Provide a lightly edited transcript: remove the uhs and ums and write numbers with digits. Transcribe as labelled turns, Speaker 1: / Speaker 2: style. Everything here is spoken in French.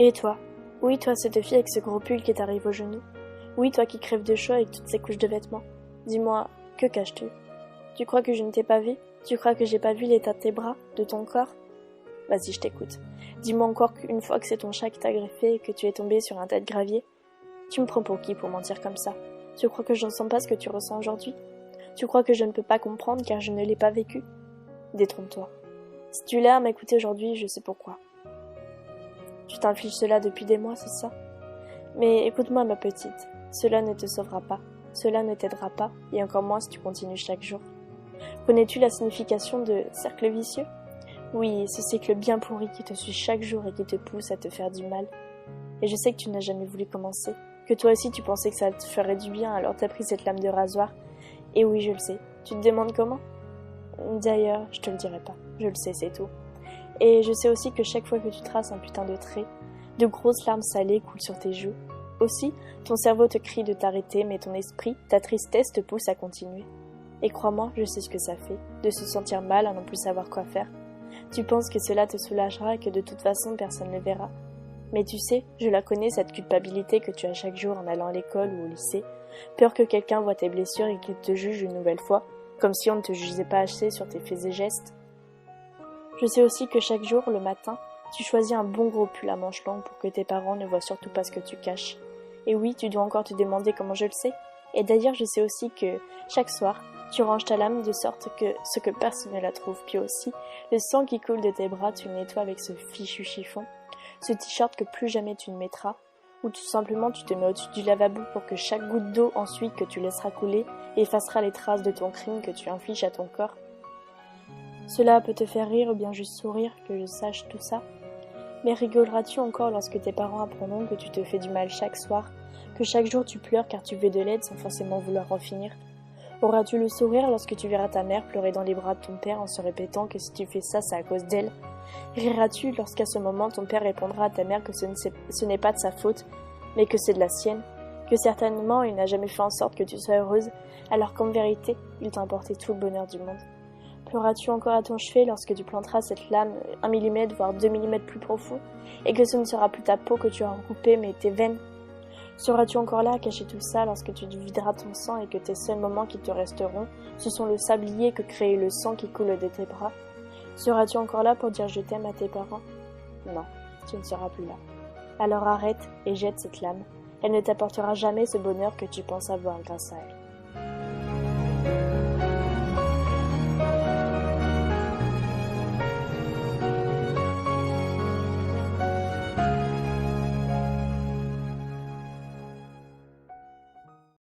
Speaker 1: Et toi? Oui, toi, cette fille avec ce gros pull qui t'arrive au genou. Oui, toi qui crèves de chaud avec toutes ces couches de vêtements. Dis-moi, que caches-tu? Tu crois que je ne t'ai pas vu? Tu crois que j'ai pas vu l'état de tes bras, de ton corps? Vas-y, je t'écoute. Dis-moi encore qu'une fois que c'est ton chat qui t'a greffé et que tu es tombé sur un tas de gravier. Tu me prends pour qui pour mentir comme ça? Tu crois que je ne ressens pas ce que tu ressens aujourd'hui? Tu crois que je ne peux pas comprendre car je ne l'ai pas vécu? Détrompe-toi. Si tu es là à m'écouter aujourd'hui, je sais pourquoi. Tu t'infliges cela depuis des mois, c'est ça? Mais écoute-moi, ma petite, cela ne te sauvera pas, cela ne t'aidera pas, et encore moins si tu continues chaque jour. Connais-tu la signification de cercle vicieux? Oui, ce cercle bien pourri qui te suit chaque jour et qui te pousse à te faire du mal. Et je sais que tu n'as jamais voulu commencer, que toi aussi tu pensais que ça te ferait du bien, alors t'as pris cette lame de rasoir. Et oui, je le sais. Tu te demandes comment? D'ailleurs, je te le dirai pas. Je le sais, c'est tout. Et je sais aussi que chaque fois que tu traces un putain de trait, de grosses larmes salées coulent sur tes joues. Aussi, ton cerveau te crie de t'arrêter, mais ton esprit, ta tristesse te pousse à continuer. Et crois-moi, je sais ce que ça fait, de se sentir mal à non plus savoir quoi faire. Tu penses que cela te soulagera et que de toute façon personne ne verra. Mais tu sais, je la connais, cette culpabilité que tu as chaque jour en allant à l'école ou au lycée. Peur que quelqu'un voie tes blessures et qu'il te juge une nouvelle fois, comme si on ne te jugeait pas assez sur tes faits et gestes. Je sais aussi que chaque jour, le matin, tu choisis un bon gros pull à manches longues pour que tes parents ne voient surtout pas ce que tu caches. Et oui, tu dois encore te demander comment je le sais. Et d'ailleurs, je sais aussi que, chaque soir, tu ranges ta lame de sorte que ce que personne ne la trouve, puis aussi, le sang qui coule de tes bras, tu le nettoies avec ce fichu chiffon, ce t-shirt que plus jamais tu ne mettras, ou tout simplement tu te mets au-dessus du lavabo pour que chaque goutte d'eau ensuite que tu laisseras couler effacera les traces de ton crime que tu infliges à ton corps. Cela peut te faire rire ou bien juste sourire que je sache tout ça. Mais rigoleras-tu encore lorsque tes parents apprendront que tu te fais du mal chaque soir, que chaque jour tu pleures car tu veux de l'aide sans forcément vouloir en finir? Auras-tu le sourire lorsque tu verras ta mère pleurer dans les bras de ton père en se répétant que si tu fais ça, c'est à cause d'elle? Riras-tu lorsqu'à ce moment ton père répondra à ta mère que ce n'est pas de sa faute, mais que c'est de la sienne, que certainement il n'a jamais fait en sorte que tu sois heureuse, alors qu'en vérité, il t'a apporté tout le bonheur du monde? Pleuras-tu encore à ton chevet lorsque tu planteras cette lame 1 millimètre voire 2 millimètres plus profond, et que ce ne sera plus ta peau que tu auras coupée mais tes veines? Seras-tu encore là à cacher tout ça lorsque tu videras ton sang et que tes seuls moments qui te resteront, ce sont le sablier que crée le sang qui coule de tes bras? Seras-tu encore là pour dire je t'aime à tes parents? Non, tu ne seras plus là. Alors arrête et jette cette lame. Elle ne t'apportera jamais ce bonheur que tu penses avoir grâce à elle.